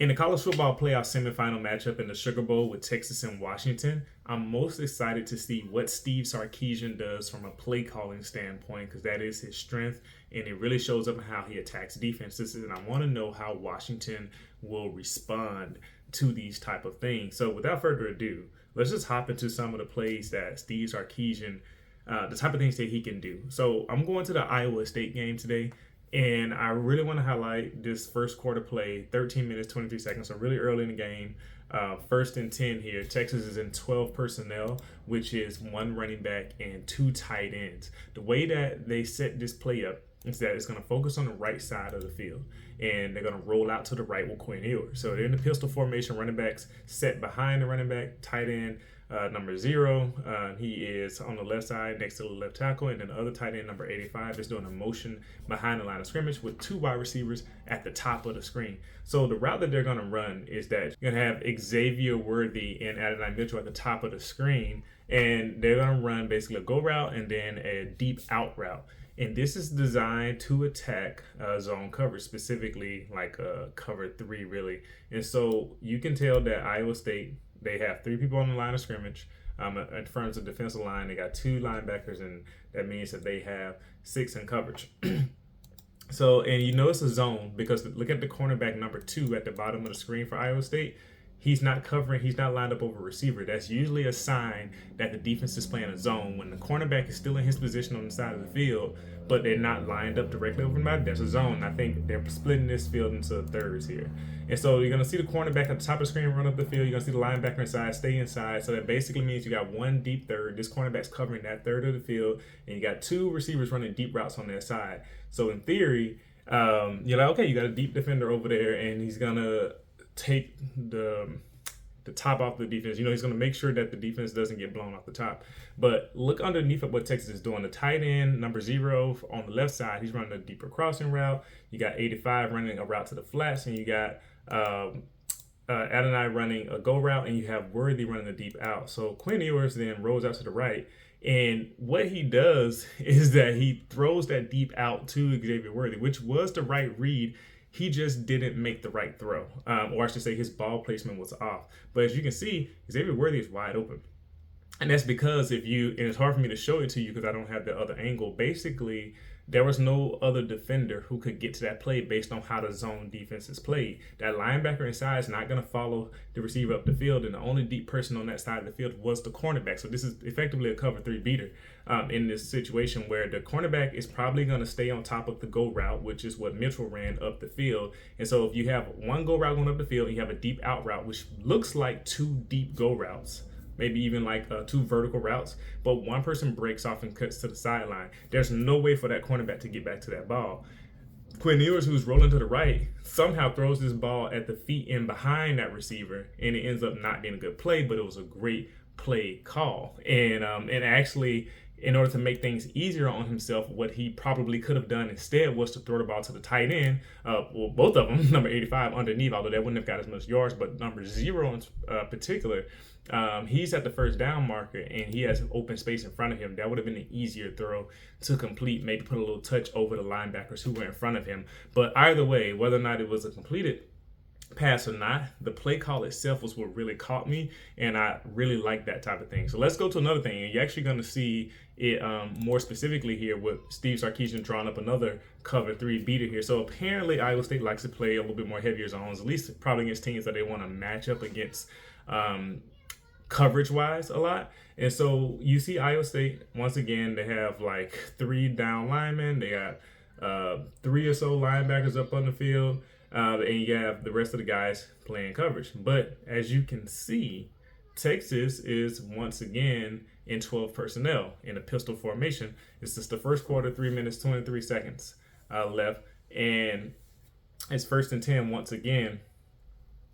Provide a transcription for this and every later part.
In the college football playoff semifinal matchup in the Sugar Bowl with Texas and Washington, I'm most excited to see what Steve Sarkisian does from a play calling standpoint because that is his strength and it really shows up in how he attacks defenses. And I want to know how Washington will respond to these type of things. So without further ado, let's just hop into some of the plays that Steve Sarkisian, the type of things that he can do. So I'm going to the Iowa State game today. And I really want to highlight this first quarter play, 13 minutes, 23 seconds, so really early in the game. First and 10 here. Texas is in 12 personnel, which is one running back and two tight ends. The way that they set this play up is that it's going to focus on the right side of the field. And they're going to roll out to the right with Quinn Ewers. So they're in the pistol formation, running backs set behind the running back, tight end number 0. He is on the left side next to the left tackle, and then the other tight end, number 85, is doing a motion behind the line of scrimmage with two wide receivers at the top of the screen. So the route that they're going to run is that you're going to have Xavier Worthy and Adonai Mitchell at the top of the screen, and they're going to run basically a go route and then a deep out route. And this is designed to attack zone coverage, specifically like cover 3, really. And so you can tell that Iowa State, they have 3 people on the line of scrimmage. In terms of defensive line, they got 2 linebackers, and that means that they have 6 in coverage. So, and you know it's a zone because look at the cornerback number 2 at the bottom of the screen for Iowa State. He's not covering, he's not lined up over a receiver. That's usually a sign that the defense is playing a zone. When the cornerback is still in his position on the side of the field, but they're not lined up directly over him, there's a zone. I think they're splitting this field into thirds here. And so you're going to see the cornerback at the top of the screen run up the field. You're going to see the linebacker inside, stay inside. So that basically means you got one deep third. This cornerback's covering that third of the field. And you got 2 receivers running deep routes on that side. So in theory, you're like, okay, you got a deep defender over there, and he's going to take the top off the defense. You know, he's going to make sure that the defense doesn't get blown off the top. But look underneath of what Texas is doing. The tight end, number 0, on the left side, he's running a deeper crossing route. You got 85 running a route to the flats, and you got Adonai running a go route, and you have Worthy running a deep out. So Quinn Ewers then rolls out to the right. And what he does is that he throws that deep out to Xavier Worthy, which was the right read. He just didn't make the right throw. Or I should say his ball placement was off. But as you can see, Xavier Worthy is wide open. And that's because and it's hard for me to show it to you because I don't have the other angle. Basically, there was no other defender who could get to that play based on how the zone defense is played. That linebacker inside is not going to follow the receiver up the field, and the only deep person on that side of the field was the cornerback. So this is effectively a cover 3 beater in this situation where the cornerback is probably going to stay on top of the go route, which is what Mitchell ran up the field. And so if you have one go route going up the field, and you have a deep out route, which looks like 2 deep go routes, maybe even like 2 vertical routes, but one person breaks off and cuts to the sideline. There's no way for that cornerback to get back to that ball. Quinn Ewers, who's rolling to the right, somehow throws this ball at the feet and behind that receiver, and it ends up not being a good play, but it was a great play call. And actually, in order to make things easier on himself, what he probably could have done instead was to throw the ball to the tight end. Well, both of them, number 85 underneath, although that wouldn't have got as much yards, but number 0 in particular, he's at the first down marker and he has open space in front of him. That would have been an easier throw to complete, maybe put a little touch over the linebackers who were in front of him. But either way, whether or not it was a completed pass or not, the play call itself was what really caught me, and I really like that type of thing. So let's go to another thing, and you're actually going to see it more specifically here with Steve Sarkisian drawing up another cover 3 beater here. So apparently Iowa State likes to play a little bit more heavier zones, at least probably against teams that they want to match up against coverage wise a lot. And so you see Iowa State, once again, they have like 3 down linemen, they got 3 or so linebackers up on the field, and you have the rest of the guys playing coverage. But as you can see, Texas is once again in 12 personnel in a pistol formation. It's just the first quarter, 3 minutes, 23 seconds left. And it's first and 10 once again.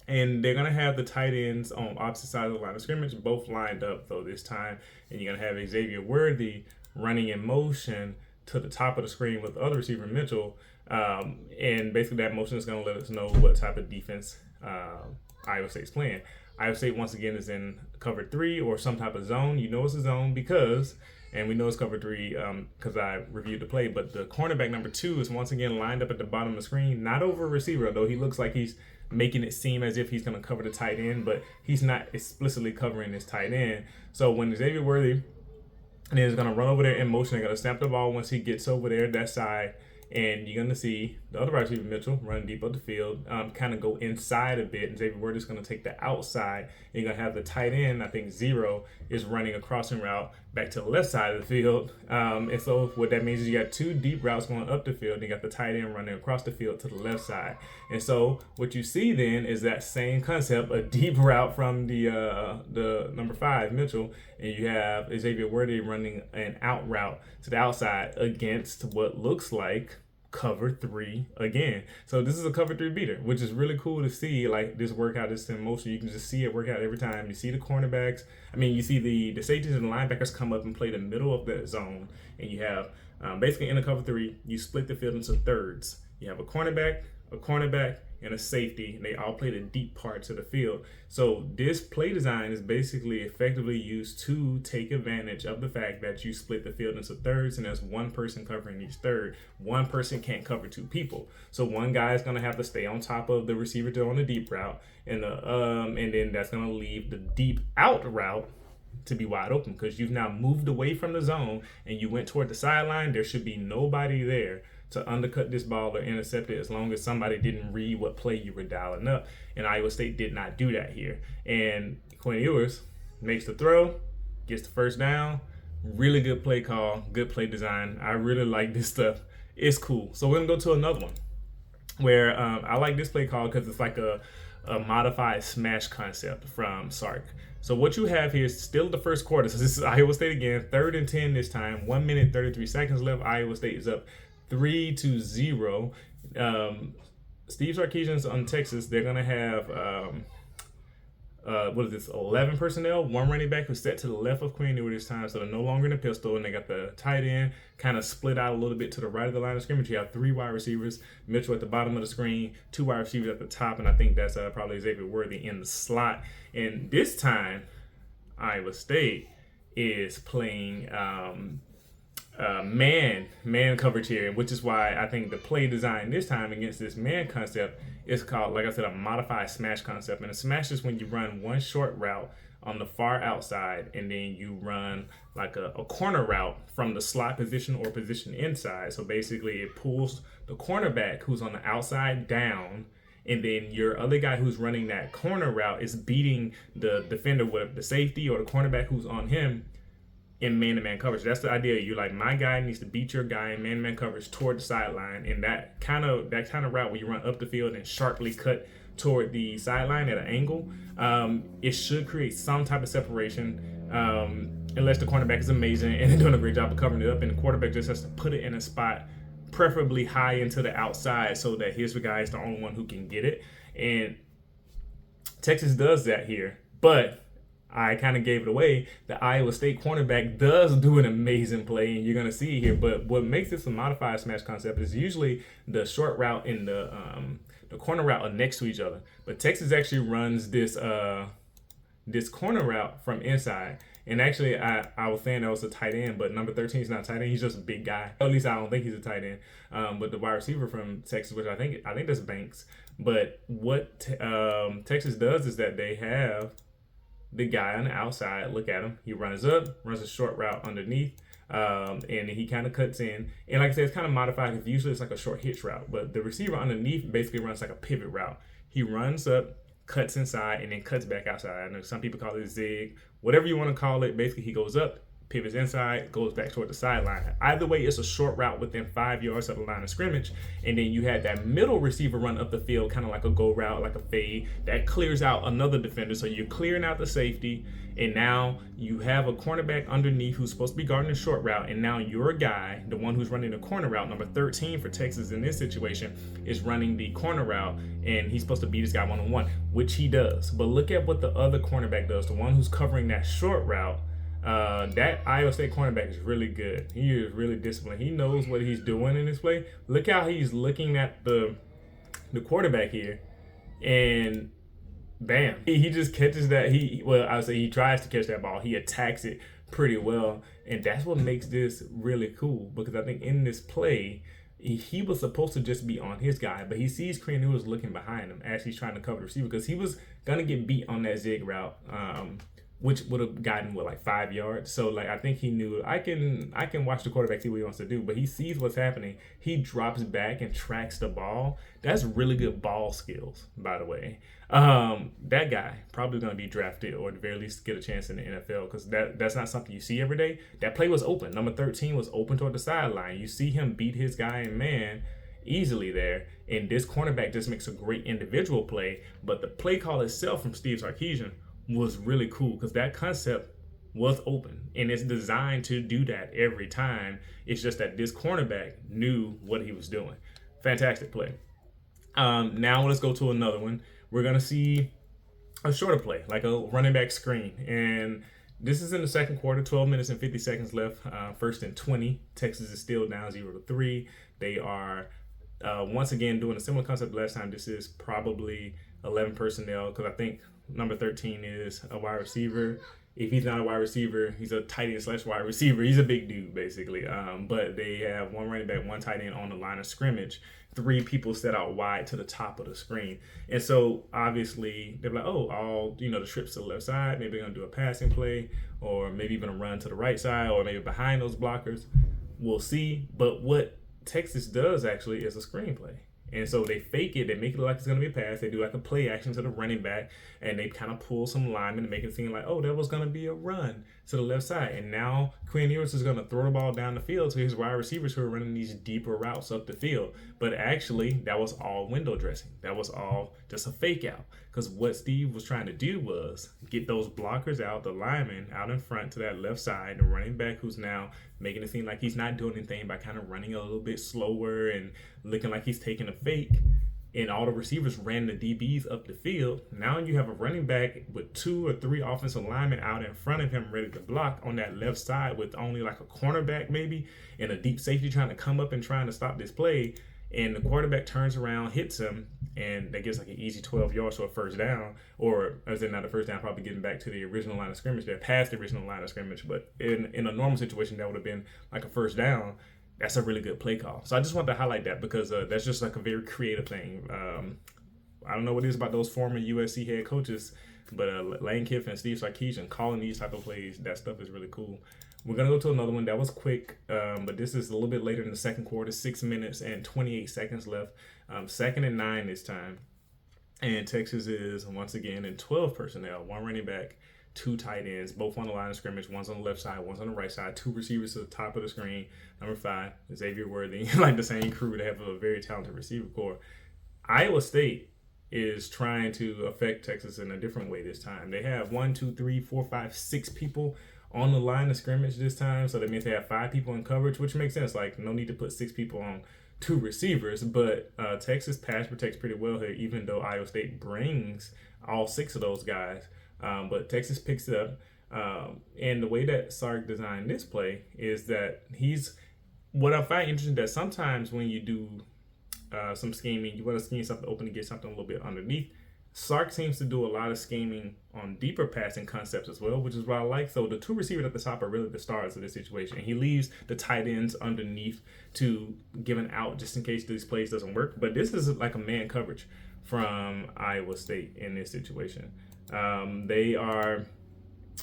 And they're going to have the tight ends on opposite sides of the line of scrimmage, both lined up though this time. And you're going to have Xavier Worthy running in motion to the top of the screen with the other receiver, Mitchell. And basically that motion is going to let us know what type of defense Iowa State's playing. Iowa State, once again, is in cover 3 or some type of zone. You know it's a zone because, and we know it's cover 3 because I reviewed the play, but the cornerback number 2 is once again lined up at the bottom of the screen, not over a receiver, although he looks like he's making it seem as if he's going to cover the tight end, but he's not explicitly covering his tight end. So when Xavier Worthy is going to run over there in motion, they're going to snap the ball once he gets over there that side. And you're going to see the other wide receiver, Mitchell, run deep up the field, kind of go inside a bit. And Xavier Worthy is going to take the outside. And you're going to have the tight end, I think Zero, is running a crossing route back to the left side of the field. And so what that means is you got two deep routes going up the field. And you got the tight end running across the field to the left side. And so what you see then is that same concept, a deep route from the number 5, Mitchell. And you have Xavier Worthy running an out route to the outside against what looks like cover 3 again. So this is a cover 3 beater, which is really cool to see, like this workout, this in motion. You can just see it work out every time. You see the cornerbacks. I mean, you see the safeties and the linebackers come up and play the middle of that zone. And you have basically in a cover 3, you split the field into thirds. You have a cornerback, and a safety, and they all play the deep parts of the field. So this play design is basically effectively used to take advantage of the fact that you split the field into thirds, and there's one person covering each third. One person can't cover 2 people. So one guy is going to have to stay on top of the receiver on the deep route, and then that's going to leave the deep out route to be wide open because you've now moved away from the zone and you went toward the sideline. There should be nobody there to undercut this ball or intercept it as long as somebody didn't read what play you were dialing up. And Iowa State did not do that here. And Quinn Ewers makes the throw, gets the first down. Really good play call, good play design. I really like this stuff. It's cool. So we're going to go to another one where I like this play call because it's like a modified smash concept from Sark. So what you have here is still the first quarter. So this is Iowa State again, 3rd and 10 this time, 1 minute, 33 seconds left. Iowa State is up 3-0. Steve Sarkisian's on Texas. They're gonna have 11 personnel, 1 running back who's set to the left of Quinn Ewers this time, so they're no longer in the pistol, and they got the tight end kind of split out a little bit to the right of the line of scrimmage. You have 3 wide receivers, Mitchell at the bottom of the screen, 2 wide receivers at the top, and I think that's probably Xavier Worthy in the slot. And this time, Iowa State is playing man coverage here, which is why I think the play design this time against this man concept is called, like I said, a modified smash concept. And a smash is when you run one short route on the far outside and then you run like a corner route from the slot position or position inside. So basically it pulls the cornerback who's on the outside down, and then your other guy who's running that corner route is beating the defender with the safety or the cornerback who's on him in man-to-man coverage. That's the idea. You're like, my guy needs to beat your guy in man-to-man coverage toward the sideline, and that kind of route where you run up the field and sharply cut toward the sideline at an angle, it should create some type of separation, unless the cornerback is amazing and they're doing a great job of covering it up, and the quarterback just has to put it in a spot preferably high into the outside so that his guy is the only one who can get it. And Texas does that here, but I kind of gave it away. The Iowa State cornerback does do an amazing play, and you're going to see it here. But what makes this a modified smash concept is usually the short route and the corner route are next to each other. But Texas actually runs this corner route from inside. And actually, I was saying that was a tight end, but number 13 is not a tight end. He's just a big guy. At least I don't think he's a tight end. But the wide receiver from Texas, which I think that's Banks. But what Texas does is that they have the guy on the outside, look at him. He runs up, runs a short route underneath, and he kind of cuts in. And like I said, it's kind of modified because usually it's like a short hitch route. But the receiver underneath basically runs like a pivot route. He runs up, cuts inside, and then cuts back outside. I know some people call it zig, whatever you want to call it. Basically, he goes up, pivots inside, goes back toward the sideline. Either way, it's a short route within 5 yards of the line of scrimmage. And then you had that middle receiver run up the field, kind of like a go route, like a fade, that clears out another defender. So you're clearing out the safety, and now you have a cornerback underneath who's supposed to be guarding the short route. And now your guy, the one who's running the corner route, number 13 for Texas in this situation, is running the corner route, and he's supposed to beat this guy one-on-one, which he does. But look at what the other cornerback does, the one who's covering that short route. That Iowa State cornerback is really good. He is really disciplined. He knows what he's doing in this play. Look how he's looking at the quarterback here, and bam, he just catches that. I would say he tries to catch that ball. He attacks it pretty well, and that's what makes this really cool, because I think in this play, he was supposed to just be on his guy, but he sees Quinn Ewers looking behind him as he's trying to cover the receiver because he was gonna get beat on that zig route, which would have gotten like 5 yards. So like I think he knew I can watch the quarterback, see what he wants to do, but he sees what's happening. He drops back and tracks the ball. That's really good ball skills, by the way. That guy probably gonna be drafted or at the very least get a chance in the NFL because that's not something you see every day. That play was open. Number 13 was open toward the sideline. You see him beat his guy in man easily there, and this cornerback just makes a great individual play. But the play call itself from Steve Sarkisian was really cool because that concept was open and it's designed to do that every time. It's just that this cornerback knew what he was doing. Fantastic play. Now let's go to another one. We're gonna see a shorter play, like a running back screen, and this is in the second quarter. 12 minutes and 50 seconds left. First and 20. Texas is still down 0-3. They are once again doing a similar concept last time. This is probably 11 personnel because I think number 13 is a wide receiver. If he's not a wide receiver, he's a tight end / wide receiver. He's a big dude, basically. But they have one running back, one tight end on the line of scrimmage. 3 people set out wide to the top of the screen. And so, obviously, they're like, all, the trips to the left side. Maybe they're going to do a passing play or maybe even a run to the right side or maybe behind those blockers. We'll see. But what Texas does, actually, is a screenplay. And so they fake it. They make it look like it's going to be a pass. They do like a play action to the running back. And they kind of pull some linemen to make it seem like, that was going to be a run to the left side. And now Quinn Ewers is going to throw the ball down the field to his wide receivers who are running these deeper routes up the field. But actually, that was all window dressing. That was all just a fake out. Because what Steve was trying to do was get those blockers out, the linemen out in front to that left side, the running back who's now making it seem like he's not doing anything by kind of running a little bit slower and looking like he's taking a fake. And all the receivers ran the DBs up the field. Now you have a running back with 2 or 3 offensive linemen out in front of him ready to block on that left side with only like a cornerback maybe and a deep safety trying to come up and trying to stop this play. And the quarterback turns around, hits him, and that gets like an easy 12 yards to a first down. Or, as in not a first down, probably getting back to the original line of scrimmage. They're past the original line of scrimmage. But in a normal situation, that would have been like a first down. That's a really good play call. So I just want to highlight that because that's just like a very creative thing. I don't know what it is about those former USC head coaches, but Lane Kiffin and Steve Sarkisian calling these type of plays, that stuff is really cool. We're going to go to another one. That was quick, but this is a little bit later in the second quarter, 6 minutes and 28 seconds left. 2nd and 9 this time. And Texas is, once again, in 12 personnel. 1 running back, 2 tight ends, both on the line of scrimmage. One's on the left side, one's on the right side. 2 receivers to the top of the screen. Number 5, Xavier Worthy. Like the same crew, they have a very talented receiver core. Iowa State is trying to affect Texas in a different way this time. They have 1, 2, 3, 4, 5, 6 people on the line of scrimmage this time. So that means they have 5 people in coverage, which makes sense. Like, no need to put 6 people on 2 receivers. But Texas pass protects pretty well here, even though Iowa State brings all 6 of those guys. But Texas picks it up. And the way that Sark designed this play is that what I find interesting that sometimes when you do some scheming, you want to scheme something open to get something a little bit underneath. Sark seems to do a lot of scheming on deeper passing concepts as well, which is what I like. So the 2 receivers at the top are really the stars of this situation. And he leaves the tight ends underneath to give an out just in case these plays doesn't work. But this is like a man coverage from Iowa State in this situation. They are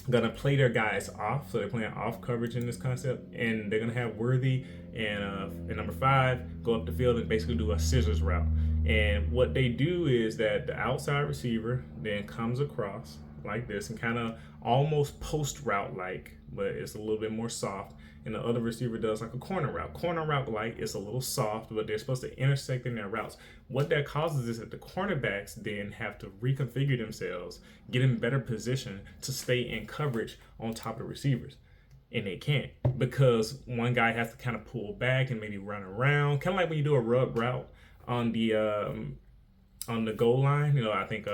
going to play their guys off. So they're playing off coverage in this concept. And they're going to have Worthy and number 5 go up the field and basically do a scissors route. And what they do is that the outside receiver then comes across like this and kind of almost post route like, but it's a little bit more soft. And the other receiver does like a corner route. Corner route like it's a little soft, but they're supposed to intersect in their routes. What that causes is that the cornerbacks then have to reconfigure themselves, get in better position to stay in coverage on top of the receivers. And they can't because one guy has to kind of pull back and maybe run around, kind of like when you do a rub route on the goal line. I think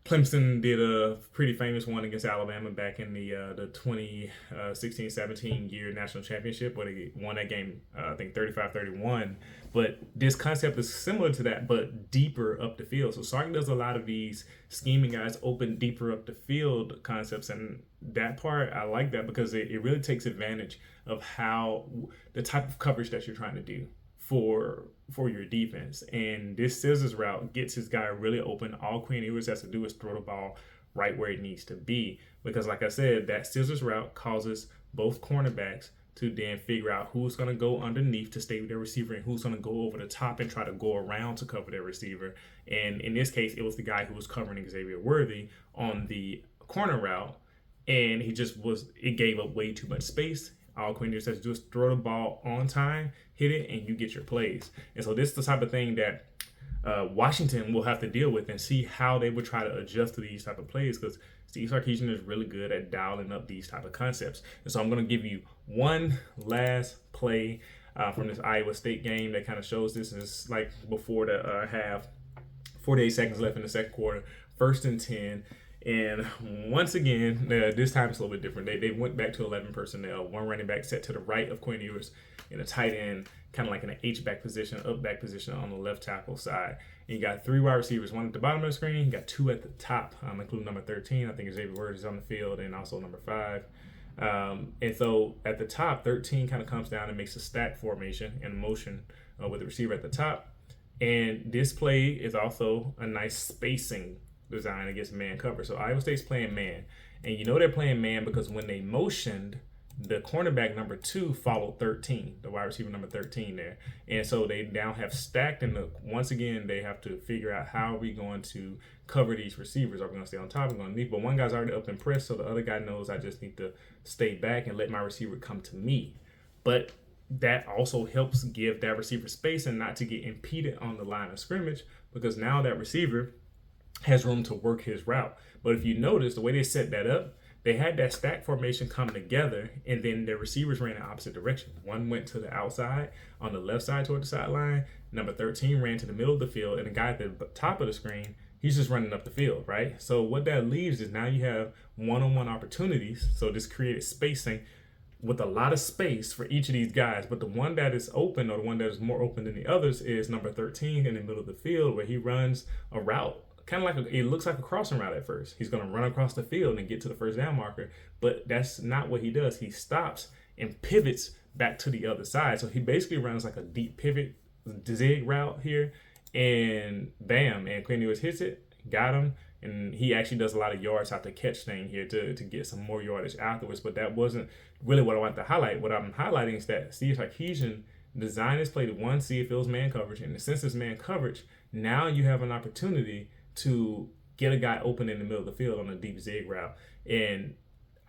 Clemson did a pretty famous one against Alabama back in the 2016-17 year national championship where they won that game, I think 35-31. But this concept is similar to that, but deeper up the field. So Sark does a lot of these scheming guys open deeper up the field concepts. And that part, I like that because it really takes advantage of how the type of coverage that you're trying to do for your defense. And this scissors route gets his guy really open. All Quinn Ewers has to do is throw the ball right where it needs to be. Because like I said, that scissors route causes both cornerbacks to then figure out who's going to go underneath to stay with their receiver and who's going to go over the top and try to go around to cover their receiver. And in this case, it was the guy who was covering Xavier Worthy on the corner route. And it gave up way too much space. All Quinn Ewers has to do is throw the ball on time, hit it, and you get your plays. And so this is the type of thing that Washington will have to deal with and see how they would try to adjust to these type of plays, because Steve Sarkisian is really good at dialing up these type of concepts. And so I'm going to give you one last play from this Iowa State game that kind of shows this. It's like before the half, 48 seconds left in the second quarter, 1st and 10. And once again, this time it's a little bit different. They went back to 11 personnel. One running back set to the right of Quinn Ewers, and a tight end kind of like in an H-back position, up-back position on the left tackle side. And you got 3 wide receivers, one at the bottom of the screen. You got 2 at the top, including number 13. I think Xavier Worthy is on the field, and also number 5. And so at the top, 13 kind of comes down and makes a stack formation in motion with the receiver at the top. And this play is also a nice spacing design against man cover. So Iowa State's playing man, and you know they're playing man because when they motioned, the cornerback number 2 followed 13, the wide receiver number 13 there. And so they now have stacked, and once again they have to figure out how are we going to cover these receivers. Are we going to stay on top? Are we going to leave? But one guy's already up and pressed, so the other guy knows I just need to stay back and let my receiver come to me. But that also helps give that receiver space and not to get impeded on the line of scrimmage, because now that receiver has room to work his route. But if you notice, the way they set that up, they had that stack formation come together, and then the receivers ran in opposite directions. One went to the outside on the left side toward the sideline. Number 13 ran to the middle of the field, and the guy at the top of the screen, he's just running up the field, right? So what that leaves is now you have one-on-one opportunities. So this created spacing with a lot of space for each of these guys. But the one that is open, or the one that is more open than the others, is number 13 in the middle of the field, where he runs a route. Kind of like it looks like a crossing route at first. He's going to run across the field and get to the first down marker, but that's not what he does. He stops and pivots back to the other side. So he basically runs like a deep pivot zig route here, and bam, and Quinn Ewers hits it, got him, and he actually does a lot of yards after catch thing here to get some more yardage afterwards. But that wasn't really what I want to highlight. What I'm highlighting is that Steve Sarkisian designed his play to, one, see if it was man coverage, and since it's man coverage, now you have an opportunity to get a guy open in the middle of the field on a deep zig route. And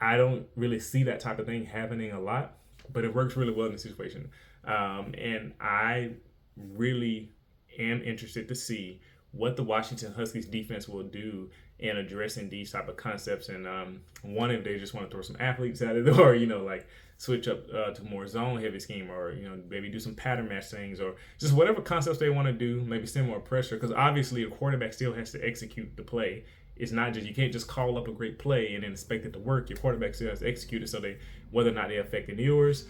I don't really see that type of thing happening a lot, but it works really well in the situation. And I really am interested to see what the Washington Huskies defense will do in addressing these type of concepts. And one, if they just want to throw some athletes at it, or, like switch up to more zone heavy scheme, or, maybe do some pattern match things, or just whatever concepts they want to do, maybe send more pressure. Because obviously the quarterback still has to execute the play. It's not just, you can't just call up a great play and then expect it to work. Your quarterback still has to execute it. So whether or not they affect the viewers,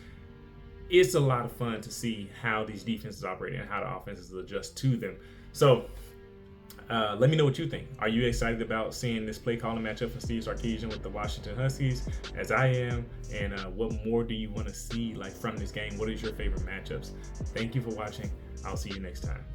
it's a lot of fun to see how these defenses operate and how the offenses adjust to them. So let me know what you think. Are you excited about seeing this play calling matchup from Steve Sarkisian with the Washington Huskies, as I am? And what more do you want to see from this game? What is your favorite matchups? Thank you for watching. I'll see you next time.